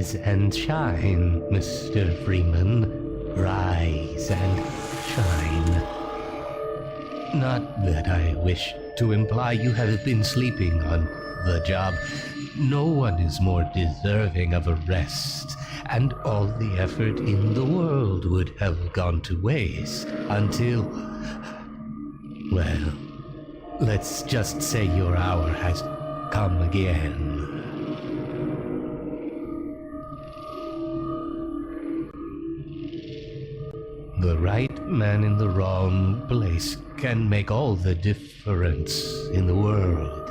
Rise and shine, Mr. Freeman. Rise and shine. Not that I wish to imply you have been sleeping on the job. No one is more deserving of a rest, and all the effort in the world would have gone to waste until... well, let's just say your hour has come again. The right man in the wrong place can make all the difference in the world.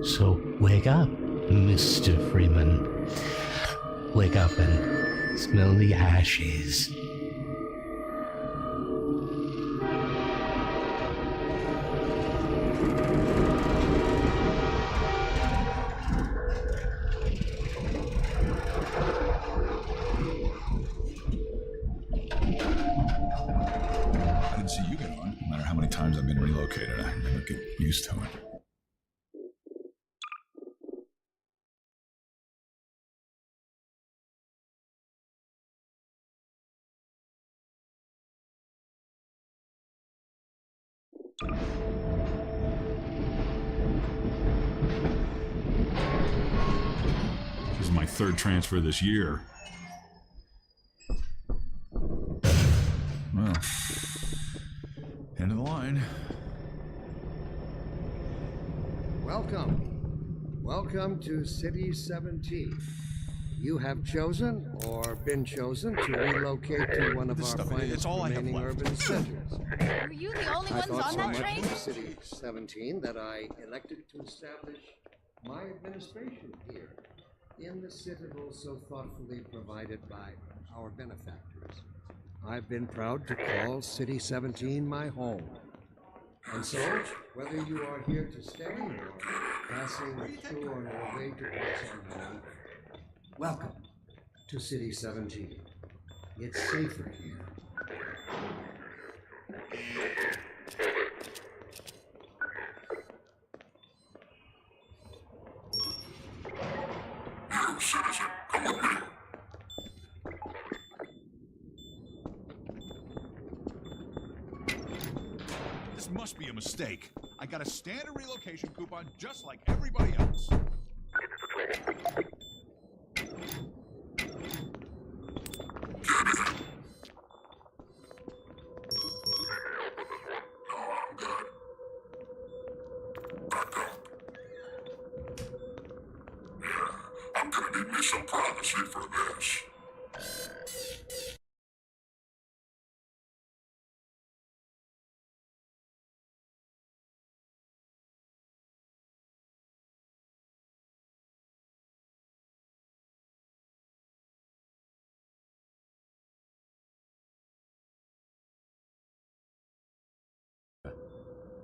So wake up, Mr. Freeman. Wake up and smell the ashes. I didn't see you get on. No matter how many times I've been relocated, I never get used to it. This is my third transfer this year. Well, end of the line. Welcome to City 17. You have chosen or been chosen to relocate to one of our finest remaining urban centers. Were you the only ones on that train? I thought so much of City 17 that I elected to establish my administration here in the citadel so thoughtfully provided by our benefactors. I've been proud to call City 17 my home. And so, whether you are here to stay or passing through on your way to Washington, welcome to City 17. It's safer here. This must be a mistake. I got a standard relocation coupon just like everybody else. I'm gonna need me some privacy for this.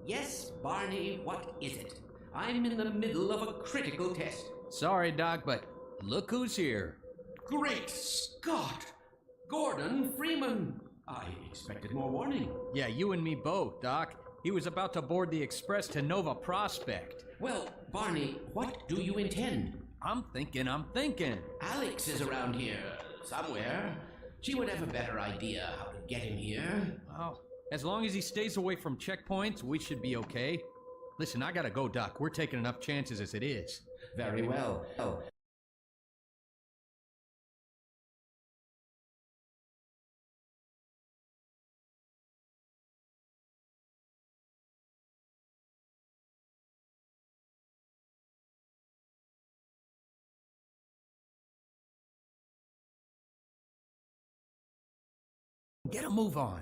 Yes, Barney, what is it? I'm in the middle of a critical test. Sorry, Doc, but look who's here. Great Scott! Gordon Freeman! I expected more warning. Yeah, you and me both, Doc. He was about to board the express to Nova Prospect. Well, Barney, what do you intend? I'm thinking. Alex is around here, somewhere. She would have a better idea how to get him here. Well, as long as he stays away from checkpoints, we should be okay. Listen, I gotta go, Doc. We're taking enough chances as it is. Very well. Oh. Get a move on.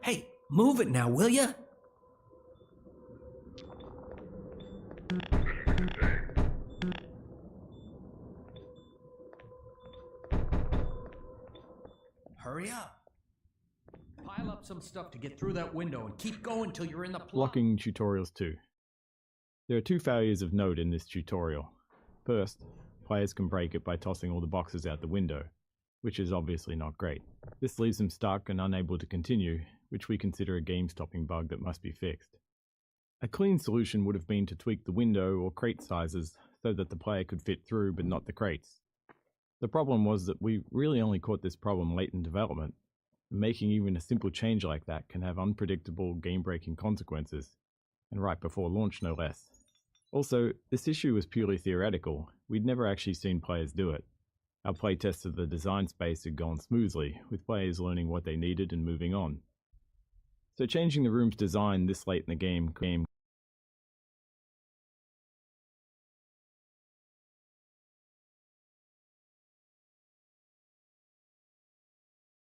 Hey, move it now, will ya? Hurry up. Pile up some stuff to get through that window and keep going till you're in the plot. Blocking tutorials 2. There are two failures of note in this tutorial. First, players can break it by tossing all the boxes out the window, which is obviously not great. This leaves them stuck and unable to continue, which we consider a game-stopping bug that must be fixed. A clean solution would have been to tweak the window or crate sizes so that the player could fit through but not the crates. The problem was that we really only caught this problem late in development, and making even a simple change like that can have unpredictable game-breaking consequences, and right before launch no less. Also, this issue was purely theoretical. We'd never actually seen players do it. Our playtest of the design space had gone smoothly, with players learning what they needed and moving on. So changing the room's design this late in the game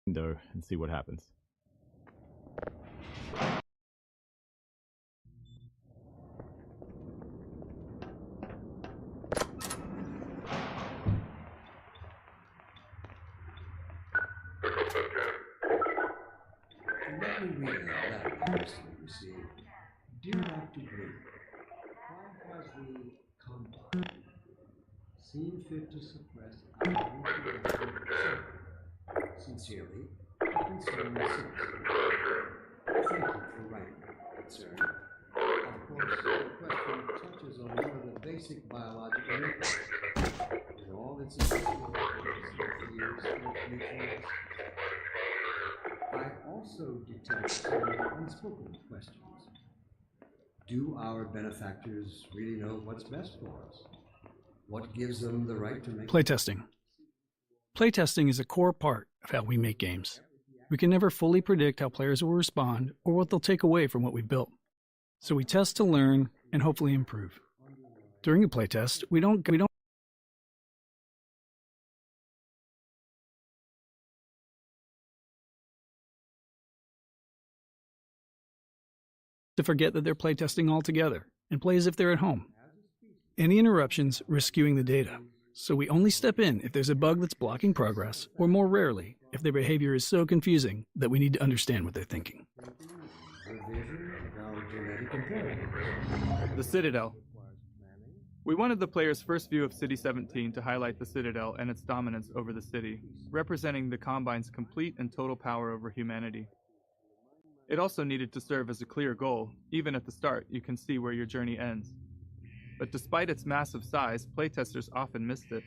window and see what happens. Let me read out that person you received. Dear Dr. Green, why has the Combine seen fit to suppress our information? Sincerely, concerned citizen. Thank you for writing that, sir. Of course, the question touches on one of the basic biological inputs, with all its associated fears and futures. I also detect some unspoken questions. Do our benefactors really know what's best for us? What gives them the right to make Playtesting. Playtesting is a core part of how we make games. We can never fully predict how players will respond or what they'll take away from what we've built. So we test to learn and hopefully improve. During a playtest, we don't to forget that they're playtesting altogether and play as if they're at home. Any interruptions risk skewing the data, so we only step in if there's a bug that's blocking progress, or more rarely, if their behavior is so confusing that we need to understand what they're thinking. The Citadel. We wanted the player's first view of City 17 to highlight the Citadel and its dominance over the city, representing the Combine's complete and total power over humanity. It also needed to serve as a clear goal. Even at the start, you can see where your journey ends. But despite its massive size, playtesters often missed it.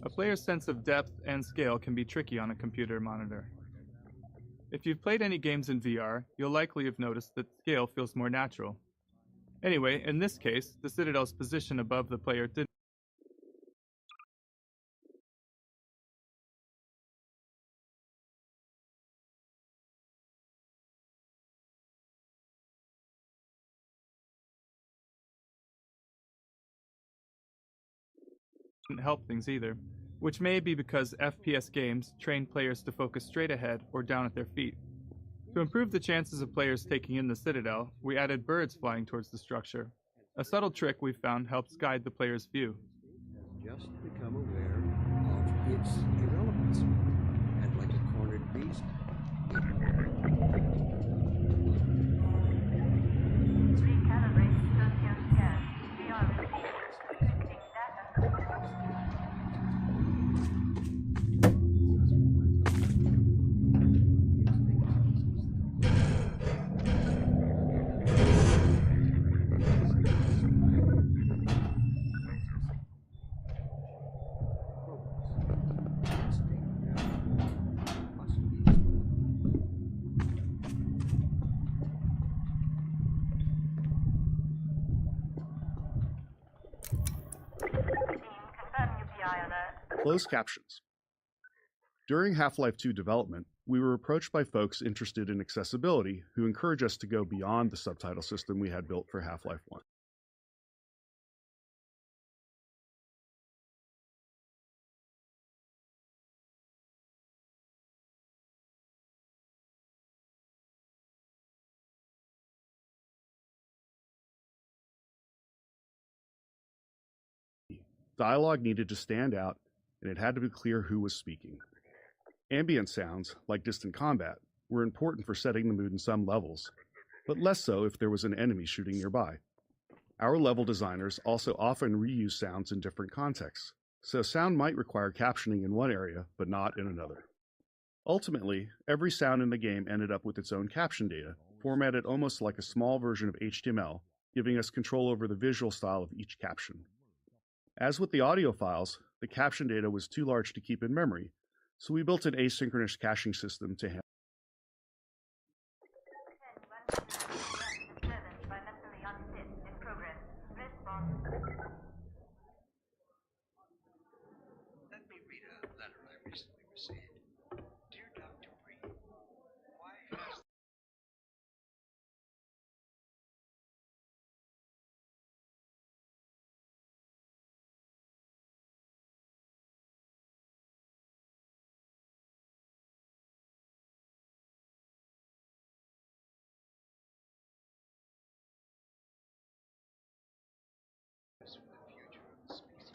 A player's sense of depth and scale can be tricky on a computer monitor. If you've played any games in VR, you'll likely have noticed that scale feels more natural. Anyway, in this case, the Citadel's position above the player didn't help things either, which may be because FPS games train players to focus straight ahead or down at their feet. To improve the chances of players taking in the Citadel, we added birds flying towards the structure. A subtle trick we found helps guide the player's view. Just become aware of its irrelevance, and like a cornered beast, Closed captions. During Half-Life 2 development, we were approached by folks interested in accessibility who encouraged us to go beyond the subtitle system we had built for Half-Life 1. Dialogue needed to stand out, and it had to be clear who was speaking. Ambient sounds, like distant combat, were important for setting the mood in some levels, but less so if there was an enemy shooting nearby. Our level designers also often reuse sounds in different contexts, so sound might require captioning in one area, but not in another. Ultimately, every sound in the game ended up with its own caption data, formatted almost like a small version of HTML, giving us control over the visual style of each caption. As with the audio files, the caption data was too large to keep in memory, so we built an asynchronous caching system to handle. Let me read a letter I recently received. Dear Dr. Breen, why has for the future of the species?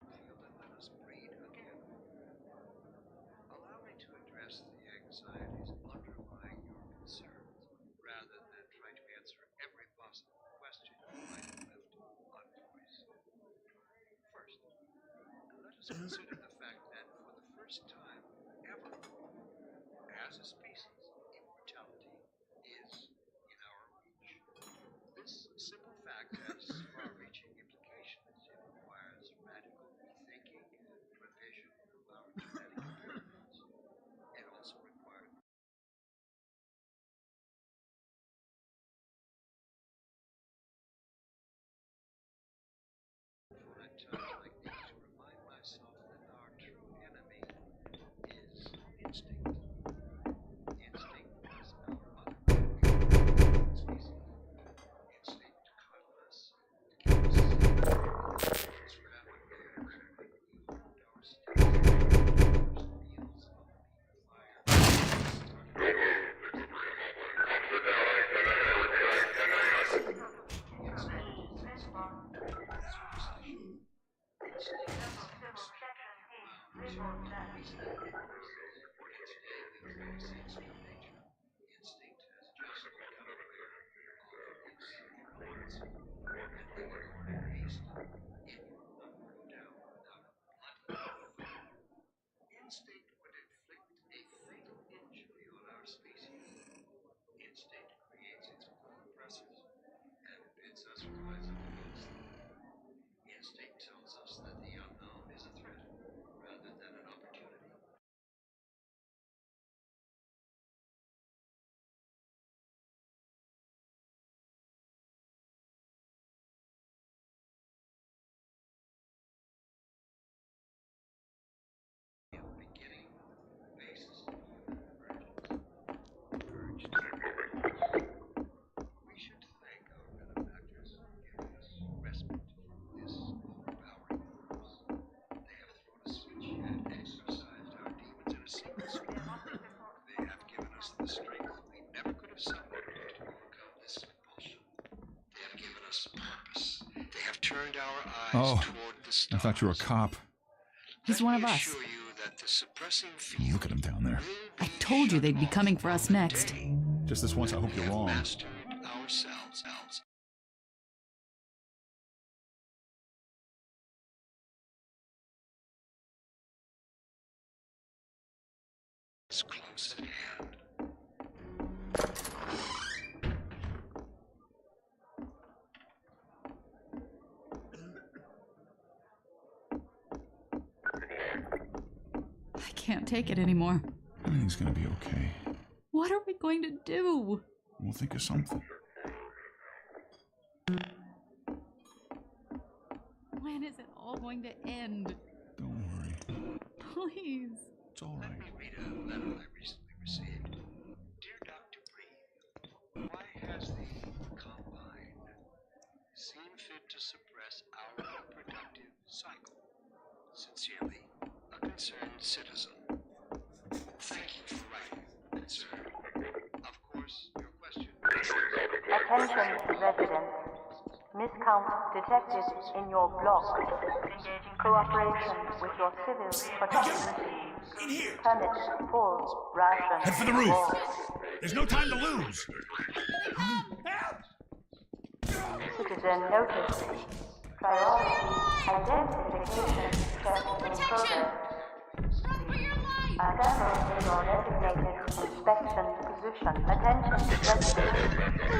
Feel and let us breed again. Allow me to address the anxieties underlying your concerns, rather than try to answer every possible question you might have left unvoiced. First, let us consider the fact that for the first time ever, as a species, immortality is in our reach. This simple fact has far-reaching implications. It requires radical rethinking and revision of our genetic inheritance. It also requires at times like these to remind myself that our true enemy is instinct. Instinct was our mother species. Instinct to cuddle us, to keep us safe. Its rapid reaction informed our states, first meals of fire. Instinct would inflict a fatal injury on our species. Instinct creates its own oppressors and bids us rise up against them. Instinct tells us that the unknown is a threat rather than an opportunity. In the beginning, the basis of human emergence. We should thank our benefactors for giving us respite from this overpowering force. They have thrown a switch and exorcised our demons in a single stroke. They have given us the strength we never could have summoned to overcome this compulsion. They have given us purpose. They have turned our eyes toward the stars. I thought you were a cop. He's one of us. Assure you that the suppressing field Look at him down there. I told you they'd be coming for us next. Just this once, I hope you're wrong. mastered ourselves. It's close at hand. I can't take it anymore. Everything's gonna be okay. What are we going to do? We'll think of something. When is it all going to end? Don't worry. Please. It's all right. Let me read a letter I recently received. Dear Dr. Breen, why has the Combine seen fit to suppress our reproductive cycle? Sincerely, a concerned citizen. Thank you for writing, concern. Of course, your question. Attention residents. Miscount detected in your block. Cooperation with your civil protection team. Permit full ration. Head for the roof. Wall. There's no time to lose. Citizen notice. Priority identification check in progress. Assemble in your designated inspection position. Attention residents.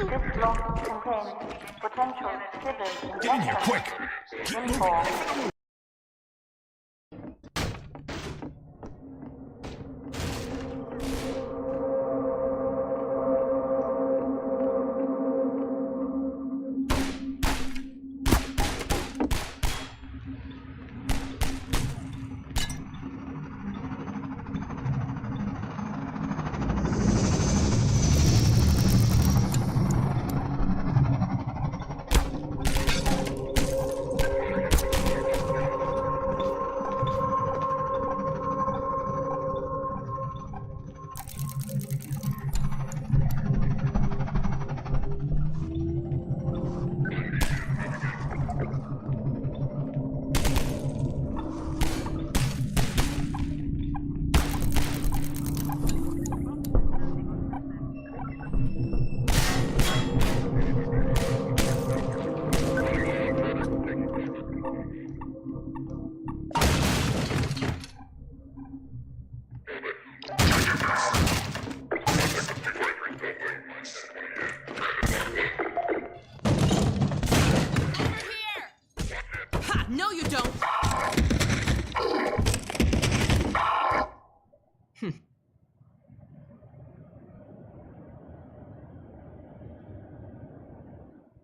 This block contains potential civil Get in here, quick! Inform. No, you don't!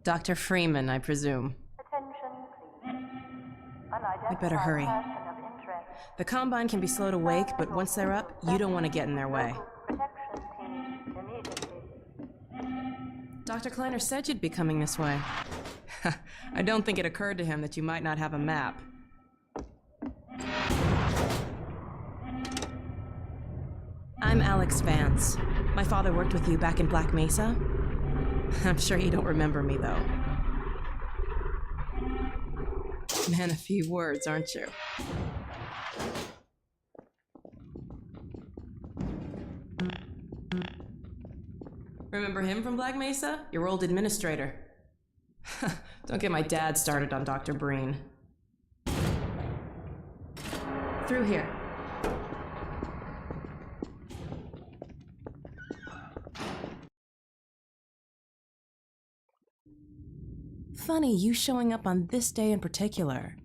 Dr. Freeman, I presume. Attention, please. We better hurry. Person of interest. The Combine can be slow to wake, but once they're up, you don't want to get in their way. Protection team immediately. Dr. Kleiner said you'd be coming this way. I don't think it occurred to him that you might not have a map. I'm Alex Vance. My father worked with you back in Black Mesa. I'm sure you don't remember me, though. Man, a few words, aren't you? Remember him from Black Mesa? Your old administrator. Don't get my dad started on Dr. Breen. Through here. Funny, you showing up on this day in particular.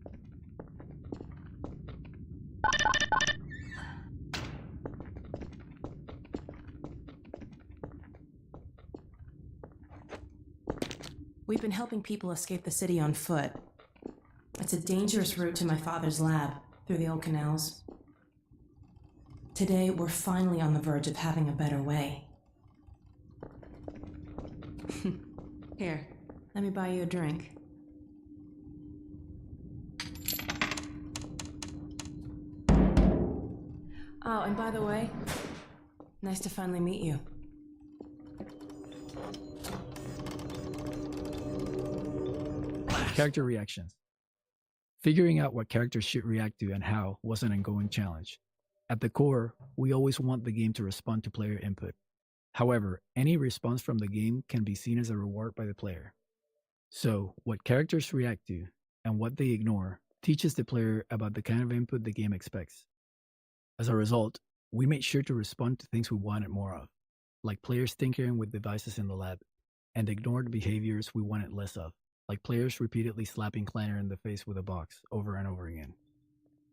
We've been helping people escape the city on foot. It's a dangerous route to my father's lab, through the old canals. Today, we're finally on the verge of having a better way. Here, let me buy you a drink. Oh, and by the way, nice to finally meet you. Character reactions. Figuring out what characters should react to and how was an ongoing challenge. At the core, we always want the game to respond to player input. However, any response from the game can be seen as a reward by the player. So, what characters react to and what they ignore teaches the player about the kind of input the game expects. As a result, we made sure to respond to things we wanted more of, like players tinkering with devices in the lab, and ignored behaviors we wanted less of, like players repeatedly slapping Kleiner in the face with a box over and over again.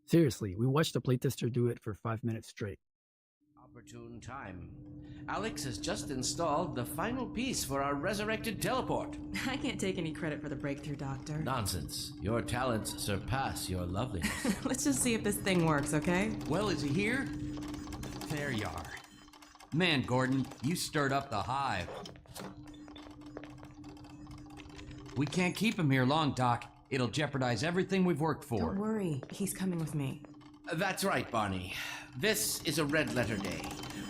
Seriously, we watched a playtester do it for 5 minutes straight. Opportune time. Alex has just installed the final piece for our resurrected teleport. I can't take any credit for the breakthrough, Doctor. Nonsense. Your talents surpass your loveliness. Let's just see if this thing works, okay? Well, is he here? There you are. Man, Gordon, you stirred up the hive. We can't keep him here long, Doc. It'll jeopardize everything we've worked for. Don't worry, he's coming with me. That's right, Barney. This is a red letter day.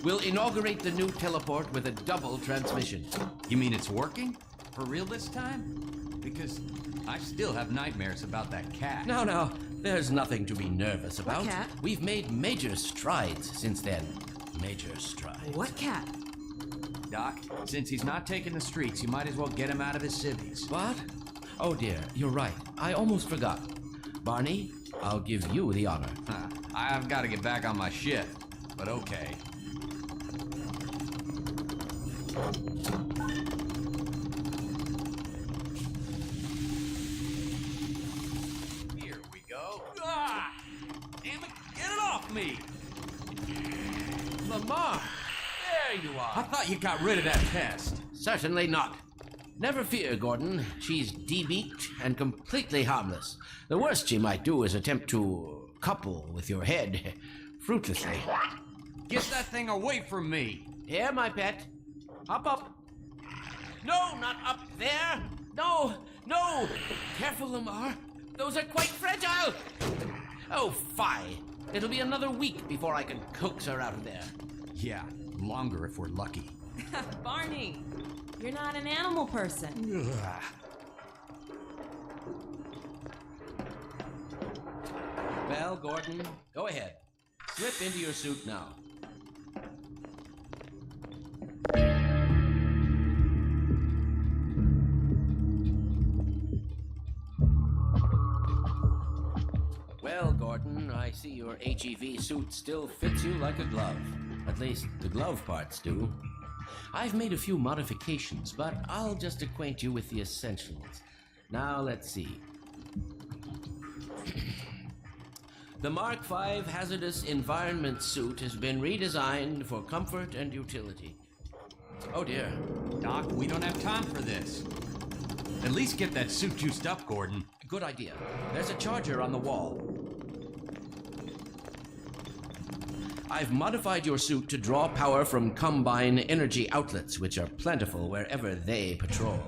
We'll inaugurate the new teleport with a double transmission. You mean it's working? For real this time? because I still have nightmares about that cat. Now, there's nothing to be nervous about. What cat? We've made major strides since then. Major strides. What cat? Doc, since he's not taking the streets, you might as well get him out of his civvies. What? Oh dear, you're right. I almost forgot. Barney, I'll give you the honor. I've got to get back on my shift, but okay. Here we go. Ah! Damn it, get it off me! Lamar! There you are. I thought you got rid of that pest. Certainly not. Never fear, Gordon. She's debeaked and completely harmless. The worst she might do is attempt to couple with your head, fruitlessly. Get that thing away from me! Here, my pet. Hop up. No, not up there. No. Careful, Lamar. Those are quite fragile. Oh, fie. It'll be another week before I can coax her out of there. Yeah, longer if we're lucky. Barney, you're not an animal person. Well, Gordon, go ahead. Slip into your suit now. Well, Gordon, I see your HEV suit still fits you like a glove. At least, the glove parts do. I've made a few modifications, but I'll just acquaint you with the essentials. Now, let's see. The Mark V Hazardous Environment Suit has been redesigned for comfort and utility. Oh dear. Doc, we don't have time for this. At least get that suit juiced up, Gordon. Good idea. There's a charger on the wall. I've modified your suit to draw power from Combine energy outlets, which are plentiful wherever they patrol.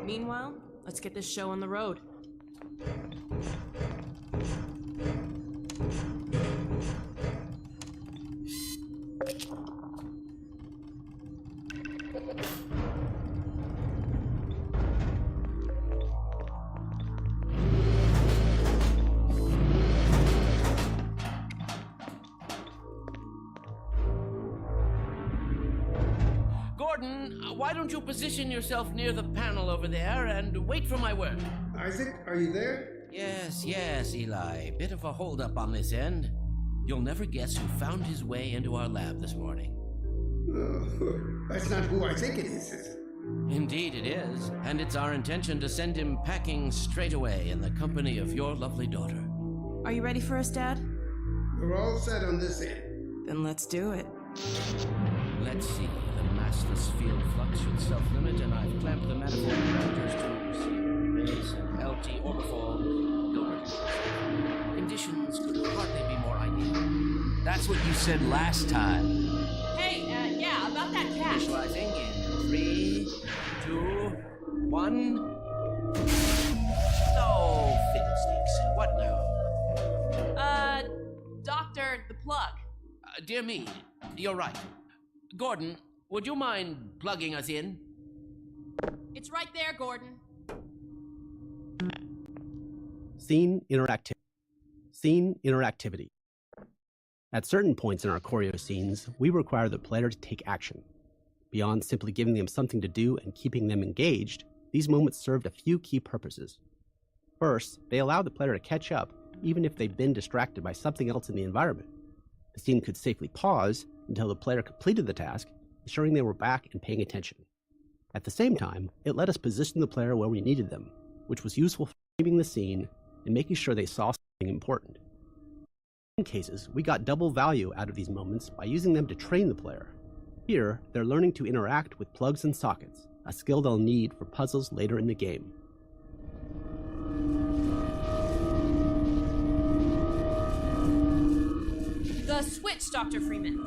Meanwhile, let's get this show on the road. Gordon, why don't you position yourself near the panel over there and wait for my word? Isaac, are you there? Yes, Eli. Bit of a holdup on this end. You'll never guess who found his way into our lab this morning. That's not who I think it is. Indeed it is, and it's our intention to send him packing straight away in the company of your lovely daughter. Are you ready for us, Dad? We're all set on this end. Then let's do it. Let's see. The massless field flux should self-limit, and I've clamped the manifold connectors to base and LT orbifold. Gilbert. Conditions could hardly be more ideal. That's what you said last time. Hey, yeah, about that cat. Visualizing in 3, 2, 1. No, fiddlesticks. What now? Doctor, the plug. Dear me, you're right. Gordon, would you mind plugging us in? It's right there, Gordon. Scene interactivity. At certain points in our choreo scenes, we require the player to take action. Beyond simply giving them something to do and keeping them engaged, these moments served a few key purposes. First, they allowed the player to catch up even if they've been distracted by something else in the environment. The scene could safely pause until the player completed the task, ensuring they were back and paying attention. At the same time, it let us position the player where we needed them, which was useful for framing the scene and making sure they saw something important. In some cases, we got double value out of these moments by using them to train the player. Here, they're learning to interact with plugs and sockets, a skill they'll need for puzzles later in the game. The switch, Dr. Freeman.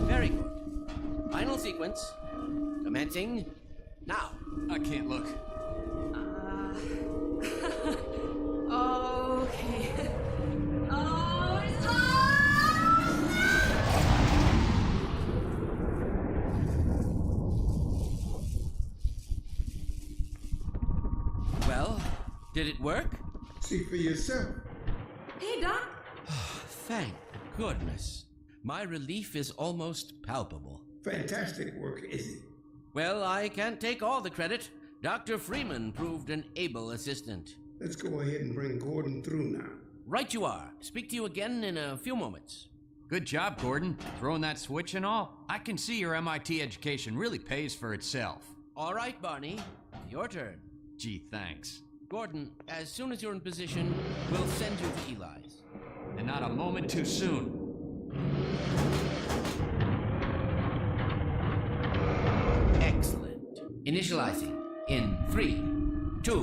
Very good. Final sequence. Commencing now. I can't look. Okay. Oh, it's Did it work? See for yourself. Hey, Doc. Thank goodness. My relief is almost palpable. Fantastic work, Izzy. Well, I can't take all the credit. Dr. Freeman proved an able assistant. Let's go ahead and bring Gordon through now. Right you are. Speak to you again in a few moments. Good job, Gordon. Throwing that switch and all. I can see your MIT education really pays for itself. All right, Barney. Your turn. Gee, thanks. Gordon, as soon as you're in position, we'll send you to Eli's. And not a moment too soon. Excellent. Initializing in 3, 2,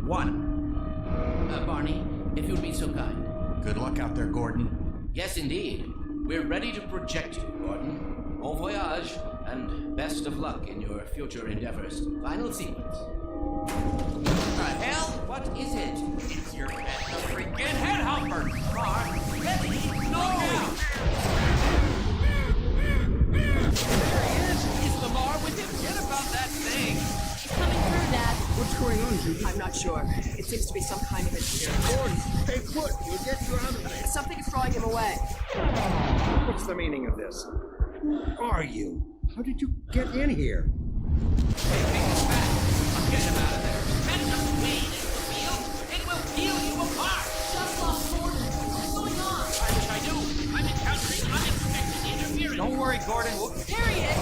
1. Barney, if you'd be so kind. Good luck out there, Gordon. Yes, indeed. We're ready to project you, Gordon. Bon voyage, and best of luck in your future endeavors. Final sequence. Hell? What is it? It's your freaking headhumper! Car, ready, no! There he is! Is Lamar with him? Get about that thing! He's coming through, Dad. What's going on, Judy? I'm not sure. It seems to be some kind of interference. Gordon, stay put. We'll get you out of there. Something is drawing him away. What's the meaning of this? Who are you? How did you get in here? I'm getting him out of there. Send him away, it will peel you apart! Just lost Gordon. What's going on? I wish I knew. I'm encountering unexpected interference. Don't worry, Gordon. There he is!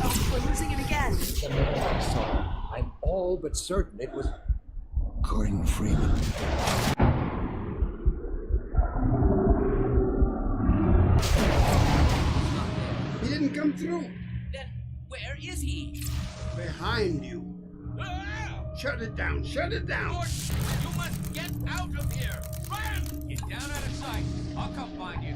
Oh, we're losing him again. The man I saw, I'm all but certain it was Gordon Freeman. He didn't come through. Then where is he? Behind you. Shut it down. Shut it down. Gordon, you must get out of here. Run! Get down out of sight. I'll come find you.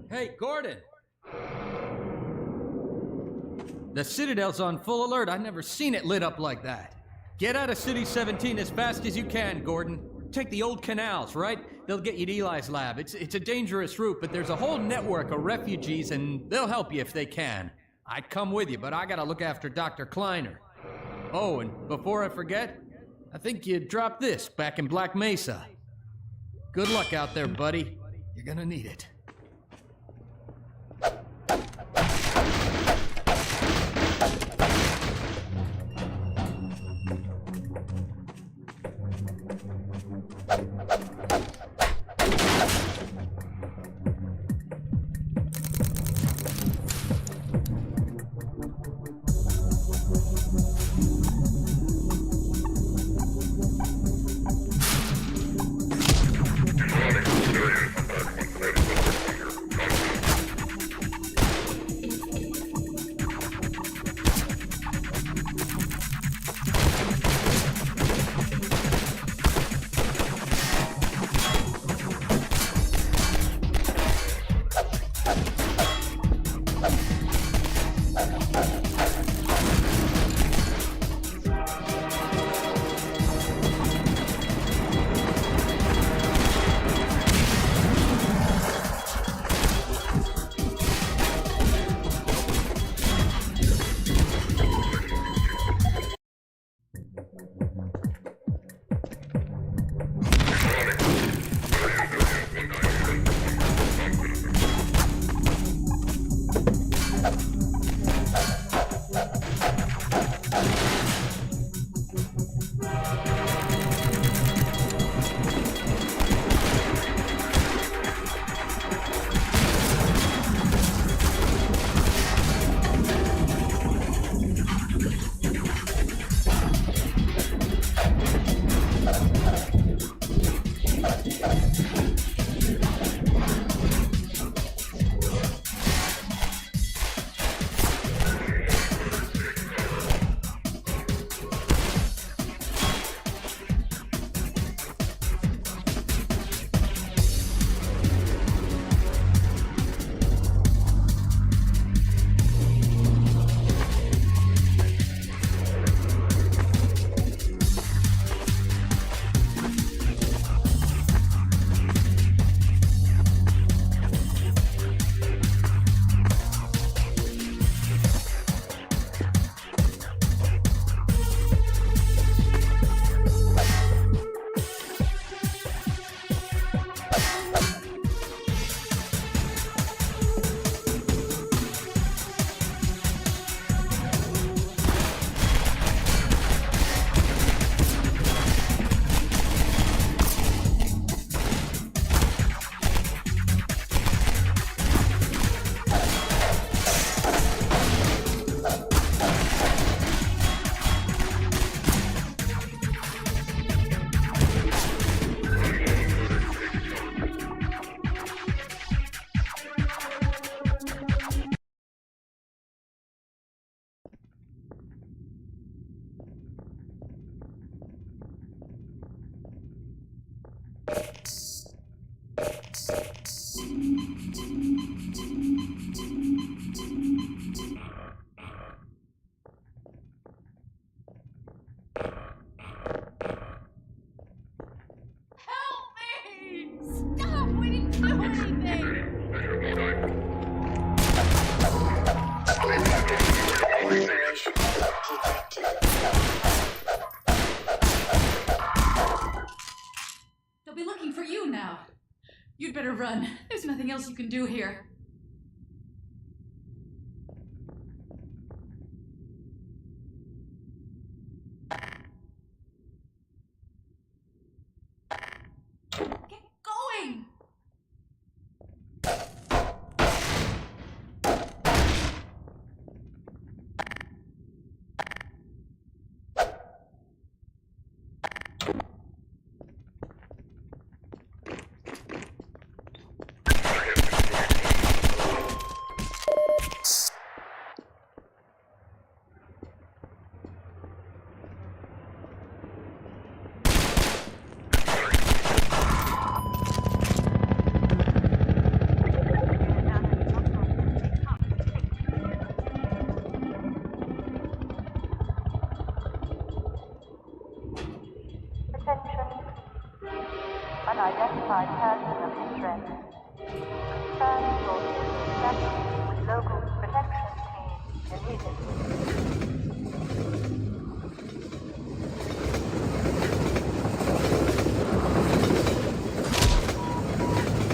Hey, Gordon! The Citadel's on full alert. I've never seen it lit up like that. Get out of City 17 as fast as you can, Gordon. Take the old canals, right? They'll get you to Eli's lab. It's a dangerous route, but there's a whole network of refugees, and they'll help you if they can. I'd come with you, but I gotta look after Dr. Kleiner. Oh, and before I forget, I think you dropped this back in Black Mesa. Good luck out there, buddy. You're gonna need it. else you can do here. Get going! Unidentified person of interest. Confirm your status with local protection team immediately.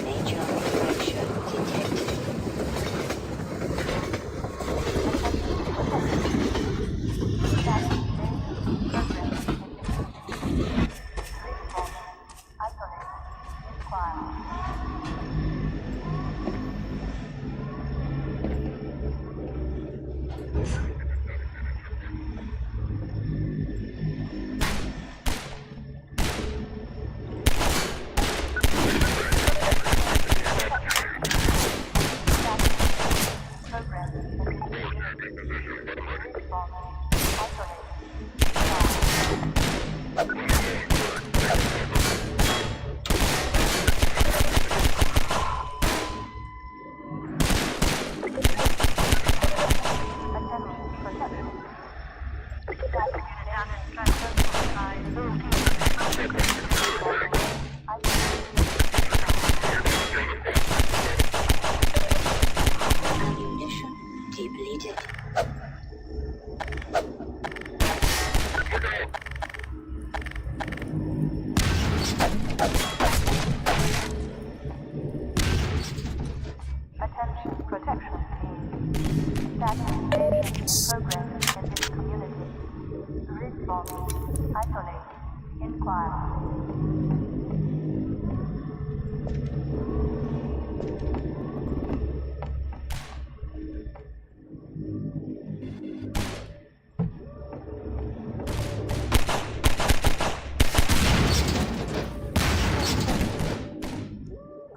Major infraction detected.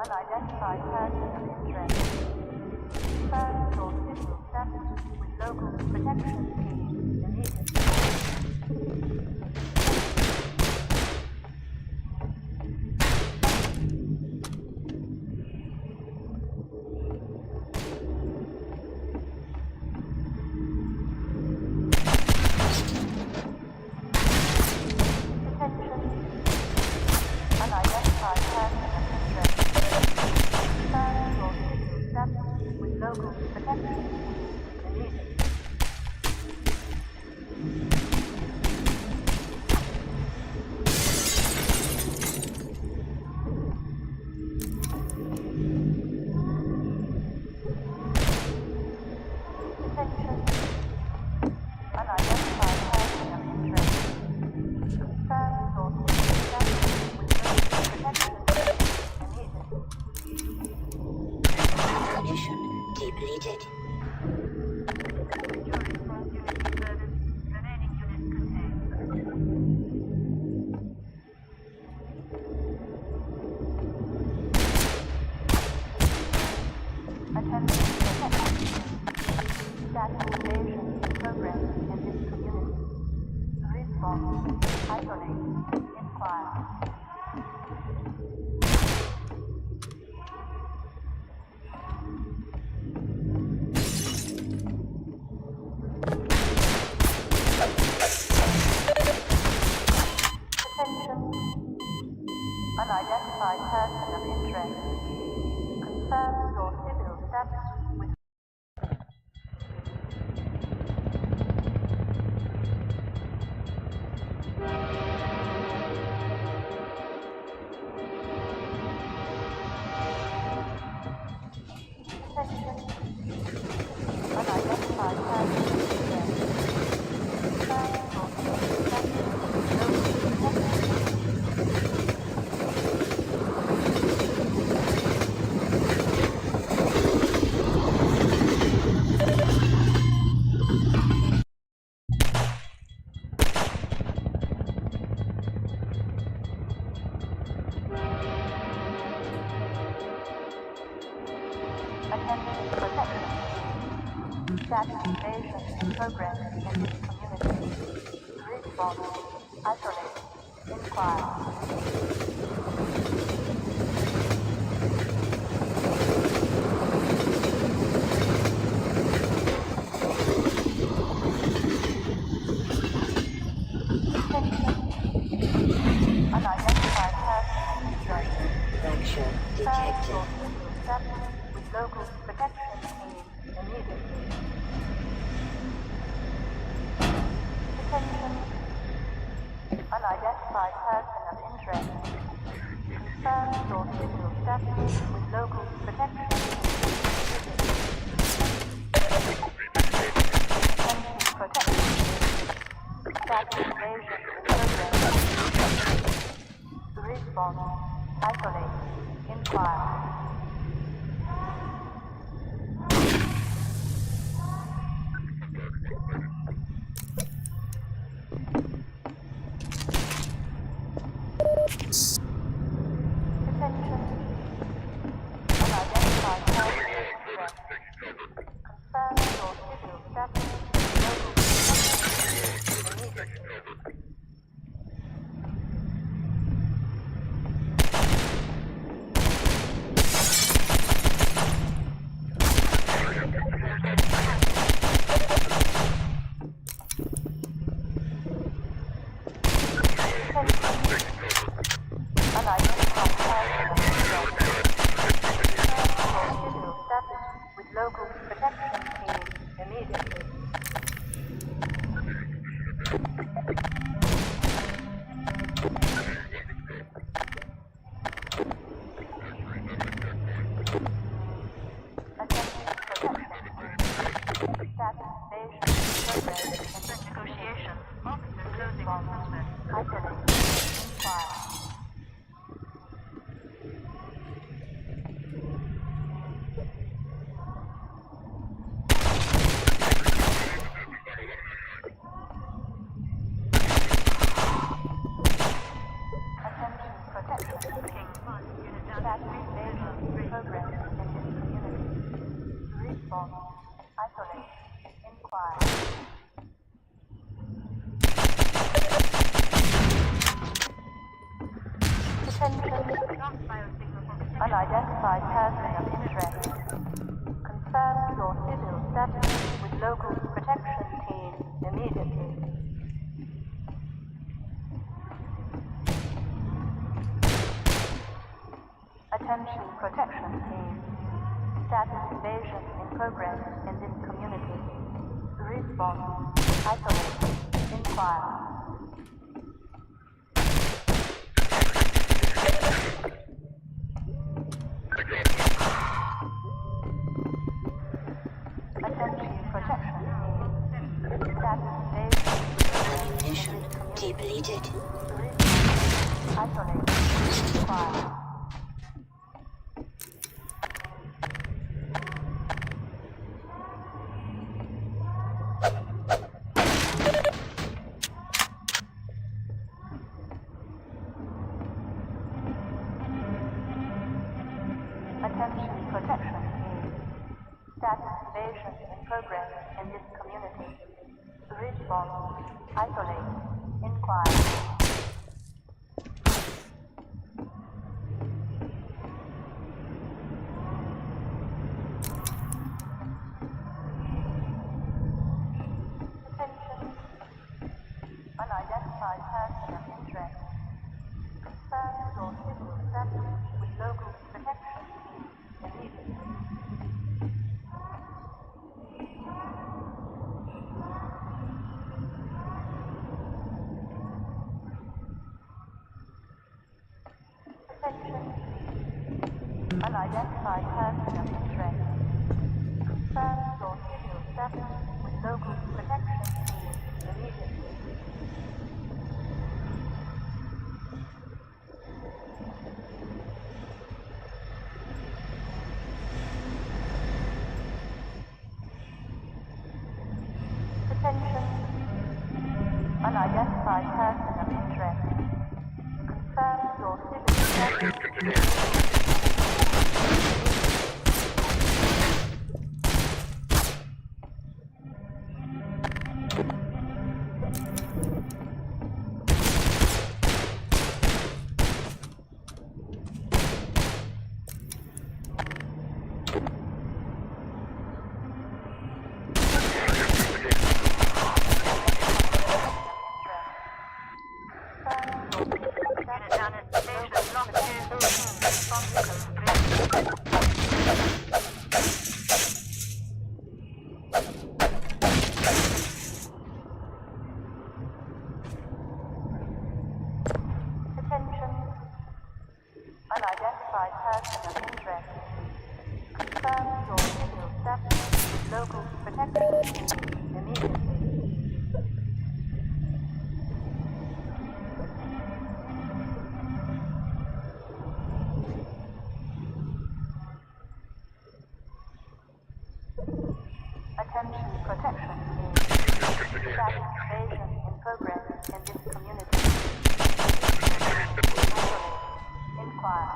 Unidentified person of interest. Confirm your civil status with local protection team immediately. Unidentified person of interest. Confirm your civil status with in progress in this community. Response. Isolate. Inquire. Unidentified person Fracture detected. with local protection team immediately. Attention. Unidentified person of interest. Confirm your physical status with local protection attention protection. Status invasion progress. Response. Isolate. Inquire. Attention. Unidentified person of interest. Confirm your physical status with local protection immediately. With local protection team immediately. Negotiations. Officer closing on isolate. Inquire. Unidentified person of interest. Confirm your civil status with local protection team immediately. Attention protection team. Status invasion in progress in this community. Response. Isolate. Inquire. Attention protection team. Status invasion. Mission depleted. Isolate. Inquire. Attention protection team. Status invasion in progress in this community. Response. Isolate. Inquire. Attention. Unidentified person of interest. Confirm your civil status with local protection team immediately. Attention. Unidentified person of interest. Confirm your civil status with local protection team immediately. Attention. Unidentified person of interest. Confirm your civil status. Status invasion in progress in this community. Inquire.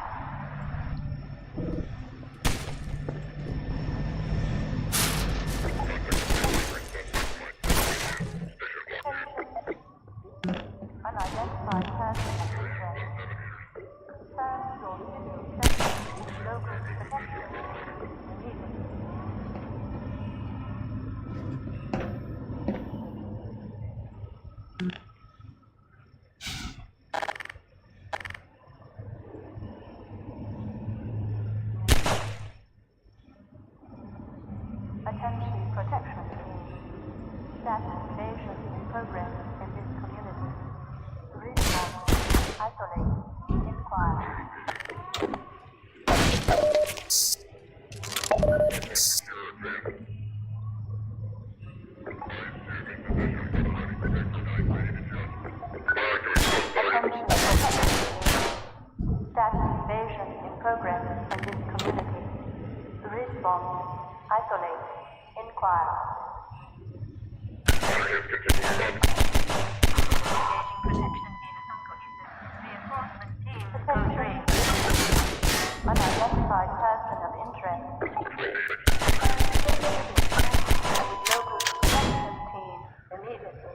Unidentified person of interest. Confirm your civil safety with local protection immediately. Attention protection team. Status invasion in progress in this community. Response. Isolate. Inquire. Attention protection team. Status invasion in progress in this community. Response. Isolate. Inquire. Attention. Unidentified person of interest. With local protection team immediately.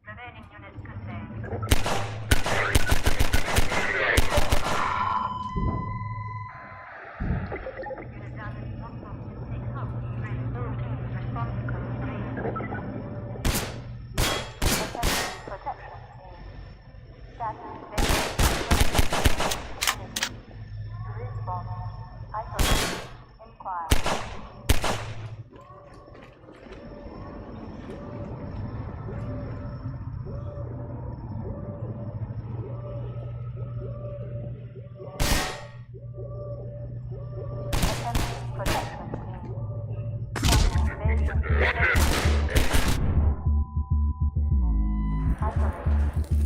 Remaining units contained. Isolate.